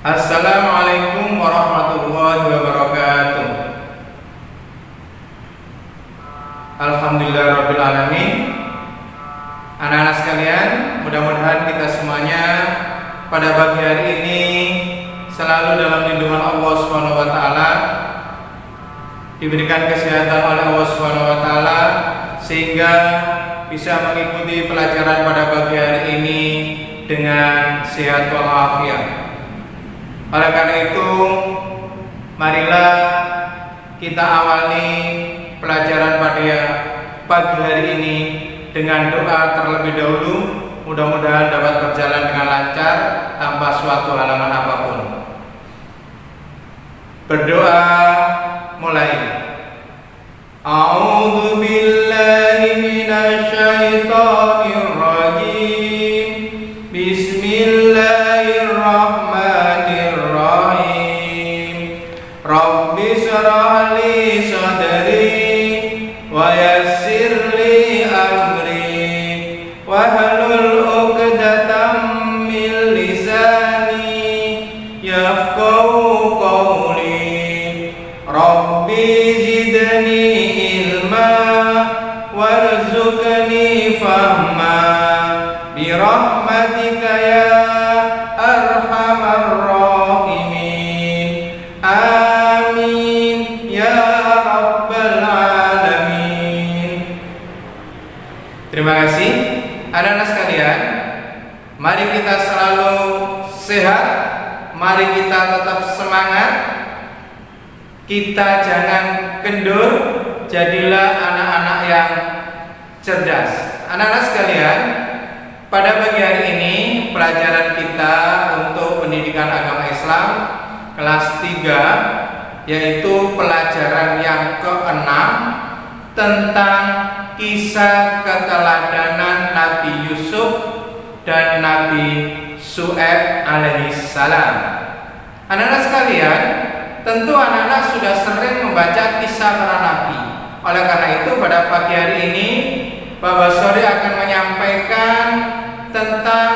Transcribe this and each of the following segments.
Assalamualaikum warahmatullahi wabarakatuh. Alhamdulillahirabbil alamin. Anak-anak sekalian, mudah-mudahan kita semuanya pada pagi hari ini selalu dalam lindungan Allah Subhanahu wa taala, diberikan kesehatan oleh Allah Subhanahu wa taala sehingga bisa mengikuti pelajaran pada pagi hari ini dengan sehat walafiat. Oleh karena itu, marilah kita awali pelajaran pada pagi hari ini dengan doa terlebih dahulu. Mudah-mudahan dapat berjalan dengan lancar tanpa suatu halangan apapun. Berdoa mulai. A'udzu billahi minasy syaithanir rajim. Bismillahirrahmanirrahim. Rabbi shrah li sadri wa yassir li amri wahlul 'uqdatam min lisani yafqahu qawli. Rabbi zidni ilma warzuqni fahma birahmatika ya arhamar rahimin. Amin ya rabbal alamin. Terima kasih anak-anak sekalian. Mari kita selalu sehat, mari kita tetap semangat. Kita jangan kendur, jadilah anak-anak yang cerdas. Anak-anak sekalian, pada pagi hari ini pelajaran kita untuk pendidikan agama Islam kelas 3, yaitu pelajaran yang ke-6 tentang kisah keteladanan Nabi Yusuf dan Nabi Syuaib alaihissalam. Anak-anak sekalian, tentu anak-anak sudah sering membaca kisah para nabi. Oleh karena itu pada pagi hari ini Bapak Sori akan menyampaikan tentang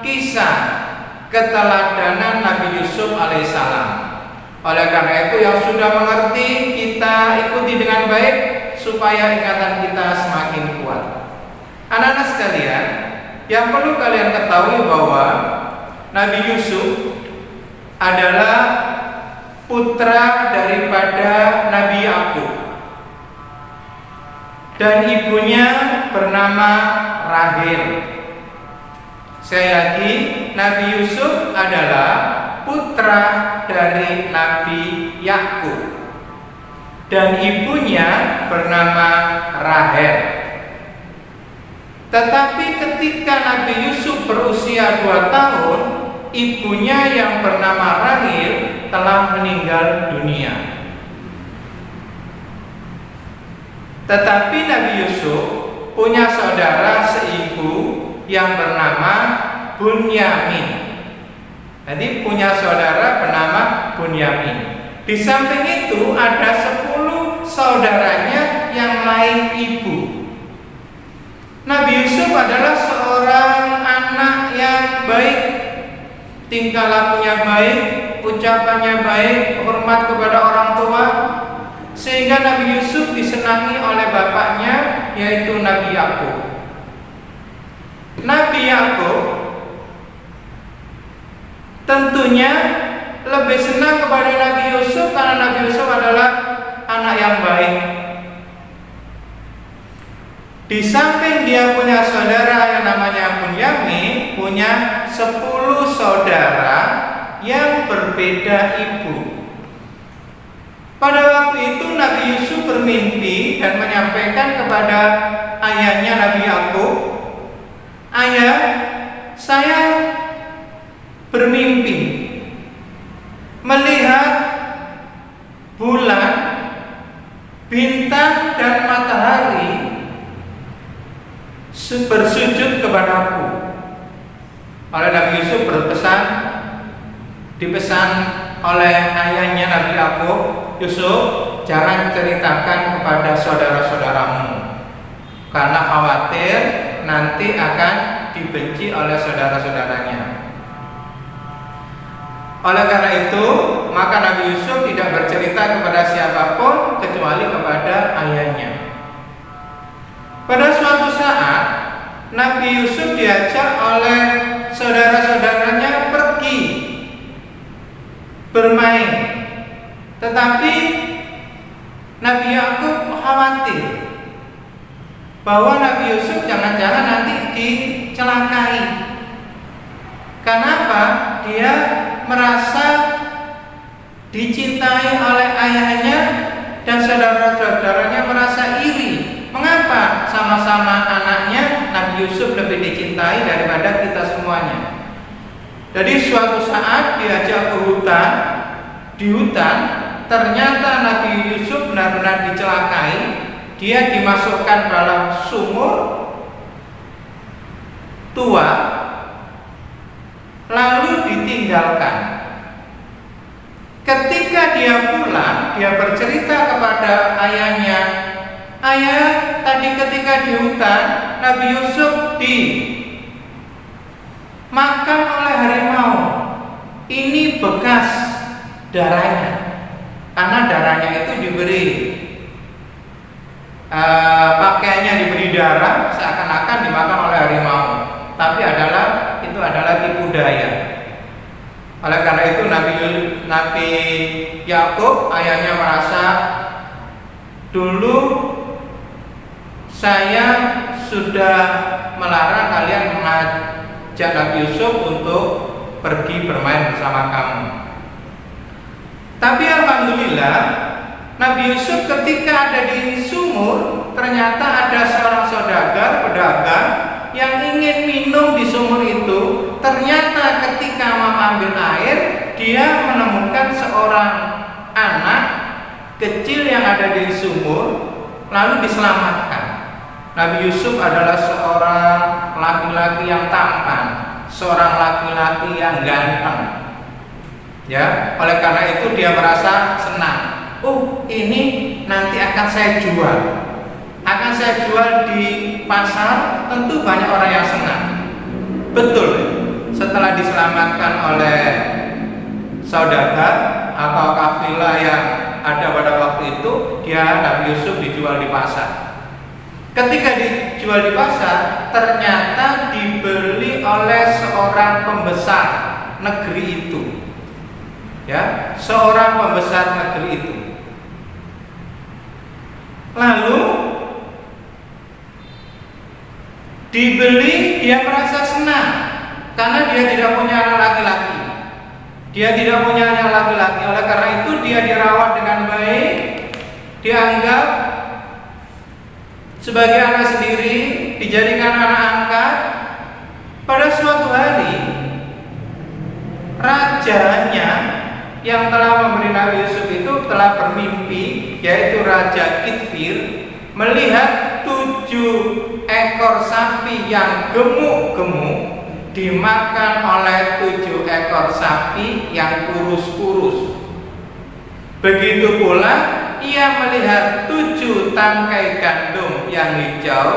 kisah keteladanan Nabi Yusuf alaihissalam. Oleh karena itu yang sudah mengerti kita ikuti dengan baik supaya ingatan kita semakin kuat. Anak-anak sekalian, yang perlu kalian ketahui bahwa Nabi Yusuf adalah putra daripada Nabi Yakub dan ibunya bernama Rahel. Sekali lagi, Nabi Yusuf adalah putra dari Nabi Yakub dan ibunya bernama Rahel. Tetapi ketika Nabi Yusuf berusia 2 tahun, ibunya yang bernama Rahel telah meninggal dunia. Tetapi Nabi Yusuf punya saudara seibu yang bernama Bunyamin. Jadi punya saudara bernama Bunyamin. Di samping itu ada 10 saudaranya yang lain ibu. Nabi Yusuf adalah seorang anak yang baik, tingkah lakunya baik, ucapannya baik, hormat kepada orang tua, sehingga Nabi Yusuf disenangi oleh bapaknya, yaitu Nabi Yakub. Nabi Yakub tentunya lebih senang kepada Nabi Yusuf karena Nabi Yusuf adalah anak yang baik. Di samping dia punya saudara yang namanya Bunyamin, punya 10 saudara yang berbeda ibu. Pada waktu itu Nabi Yusuf bermimpi dan menyampaikan kepada ayahnya Nabi Yakub, "Ayah, saya bermimpi melihat bulan, bintang dan matahari bersujud kepadaku." Oleh Nabi Yusuf dipesan oleh ayahnya Nabi Yakub, "Yusuf, jangan ceritakan kepada saudara-saudaramu karena khawatir nanti akan dibenci oleh saudara-saudaranya." Oleh karena itu, maka Nabi Yusuf tidak bercerita kepada siapapun kecuali kepada ayahnya. Pada suatu saat, Nabi Yusuf diajak oleh saudara-saudaranya pergi bermain. Tetapi Nabi Yakub khawatir bahwa Nabi Yusuf jangan-jangan nanti dicelakai. Kenapa? Dia merasa dicintai oleh ayahnya dan saudara-saudaranya merasa iri. Mengapa sama-sama anaknya Nabi Yusuf lebih dicintai daripada kita semuanya? Jadi suatu saat diajak ke hutan, di hutan ternyata Nabi Yusuf benar-benar dicelakai. Dia dimasukkan dalam sumur tua, lalu ditinggalkan. Ketika dia pulang, dia bercerita kepada ayahnya, "Ayah, tadi ketika di hutan, Nabi Yusuf dimakan oleh harimau. Ini bekas darahnya." Karena darahnya itu diberi pakaiannya diberi darah, seakan-akan dimakan oleh harimau. Tapi itu adalah tipu daya. Oleh karena itu Nabi Yakub ayahnya merasa, dulu saya sudah melarang kalian mengajak Nabi Yusuf untuk pergi bermain bersama kamu. Tapi alhamdulillah Nabi Yusuf ketika ada di sumur, ternyata ada seorang saudagar pedagang yang ingin minum di sumur itu. Ternyata ketika mau ambil air, dia menemukan seorang anak kecil yang ada di sumur, lalu diselamatkan. Nabi Yusuf adalah seorang laki-laki yang tampan, seorang laki-laki yang ganteng. Ya, oleh karena itu dia merasa senang. Oh, ini nanti akan saya jual. Akan saya jual di pasar, tentu banyak orang yang senang. Betul. Setelah diselamatkan oleh saudagar atau kafilah yang ada pada waktu itu, Nabi Yusuf dijual di pasar. Ketika dijual di pasar, ternyata dibeli oleh seorang pembesar negeri itu. Ya, seorang pembesar negeri itu. Lalu dibeli, dia merasa senang karena dia tidak punya anak laki-laki. Dia tidak punya anak laki-laki, oleh karena itu dia dirawat dengan baik, dianggap sebagai anak sendiri, dijadikan anak angkat. Pada suatu hari, rajanya yang telah memberi Nabi Yusuf itu telah bermimpi, yaitu Raja Kitfir, melihat 7 ekor sapi yang gemuk-gemuk dimakan oleh 7 ekor sapi yang kurus-kurus. Begitu pula ia melihat 7 tangkai gandum yang hijau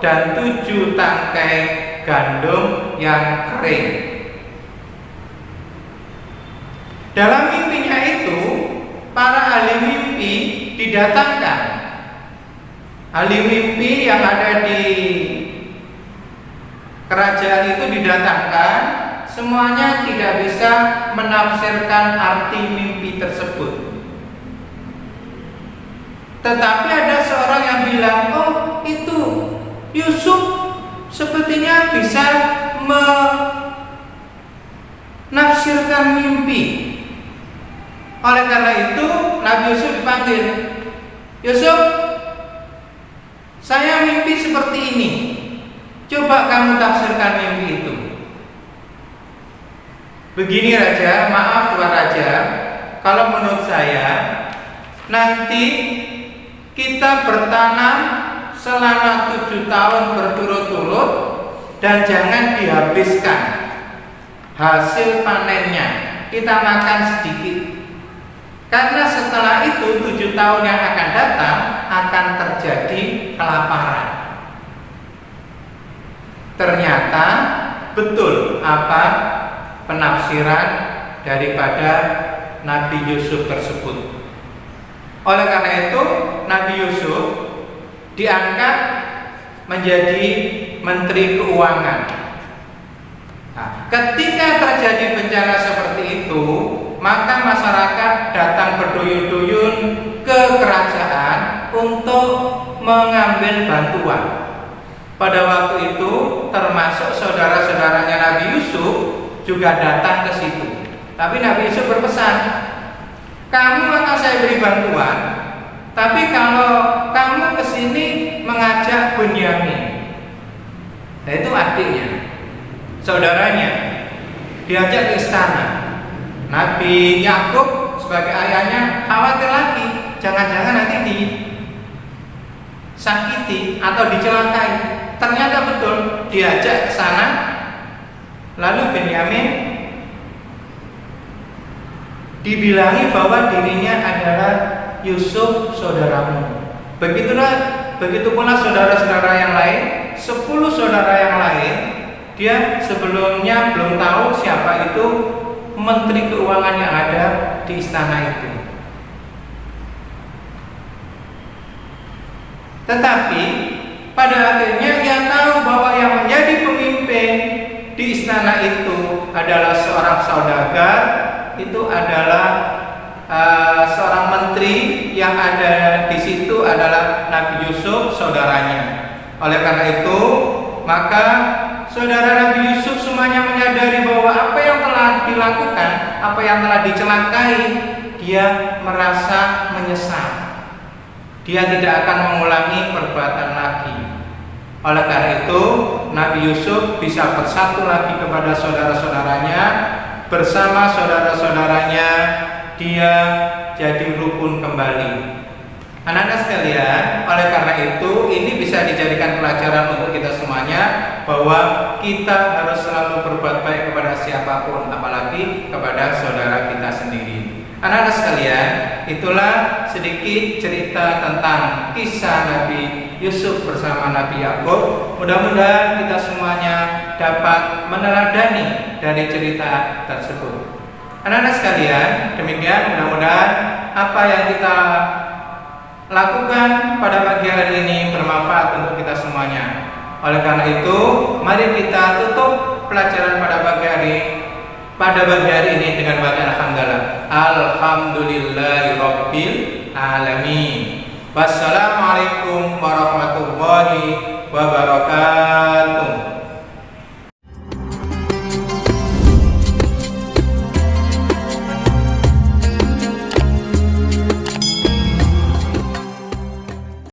dan 7 tangkai gandum yang kering. Dalam mimpinya itu, para ahli mimpi didatangkan. Ahli mimpi yang ada di kerajaan itu didatangkan. Semuanya tidak bisa menafsirkan arti mimpi tersebut. Tetapi ada seorang yang bilang, "Oh, itu Yusuf sepertinya bisa menafsirkan mimpi." Oleh karena itu Nabi Yusuf dipanggil. "Yusuf, saya mimpi seperti ini. Coba kamu tafsirkan mimpi itu." "Begini Raja, maaf Tuan Raja, kalau menurut saya nanti kita bertanam selama 7 tahun berturut-turut dan jangan dihabiskan hasil panennya, kita makan sedikit. Karena setelah itu 7 tahun yang akan datang akan terjadi kelaparan." Ternyata betul apa penafsiran daripada Nabi Yusuf tersebut. Oleh karena itu, Nabi Yusuf diangkat menjadi Menteri Keuangan. Nah, ketika terjadi bencana seperti itu, maka masyarakat datang berduyun-duyun ke kerajaan untuk mengambil bantuan. Pada waktu itu, termasuk saudara-saudaranya Nabi Yusuf juga datang ke situ. Tapi Nabi Yusuf berpesan, kamu akan saya beri bantuan, tapi kalau kamu kesini mengajak Bunyamin, nah itu adiknya, saudaranya, diajak ke istana. Nabi Yakub sebagai ayahnya khawatir lagi, jangan-jangan nanti disakiti atau dicelakai. Ternyata betul, diajak ke sana. Lalu Bunyamin dibilangi bahwa dirinya adalah Yusuf saudaramu. Begitu pula saudara-saudara yang lain, 10 saudara yang lain, dia sebelumnya belum tahu siapa itu Menteri Keuangan yang ada di istana itu. Tetapi pada akhirnya ia tahu bahwa yang menjadi pemimpin di istana itu adalah seorang saudagar, itu adalah seorang menteri, yang ada di situ adalah Nabi Yusuf saudaranya. Oleh karena itu, maka saudara Nabi Yusuf semuanya menyadari bahwa apa yang telah dilakukan, apa yang telah dicelakai, dia merasa menyesal. Dia tidak akan mengulangi perbuatan lagi. Oleh karena itu, Nabi Yusuf bisa bersatu lagi kepada saudara-saudaranya. Bersama saudara-saudaranya, dia jadi rukun kembali. Anak-anak sekalian, oleh karena itu ini bisa dijadikan pelajaran untuk kita semuanya, bahwa kita harus selalu berbuat baik kepada siapapun, apalagi kepada saudara kita sendiri. Anak-anak sekalian, itulah sedikit cerita tentang kisah Nabi Yusuf bersama Nabi Yakub. Mudah-mudahan kita semuanya dapat meneladani dari cerita tersebut. Anak-anak sekalian, demikian mudah-mudahan apa yang kita lakukan pada pagi hari ini bermanfaat untuk kita semuanya. Oleh karena itu, mari kita tutup pelajaran pada pagi hari ini dengan bacaan alhamdulillah. Alhamdulillahirabbil alamin. Wassalamualaikum warahmatullahi wabarakatuh.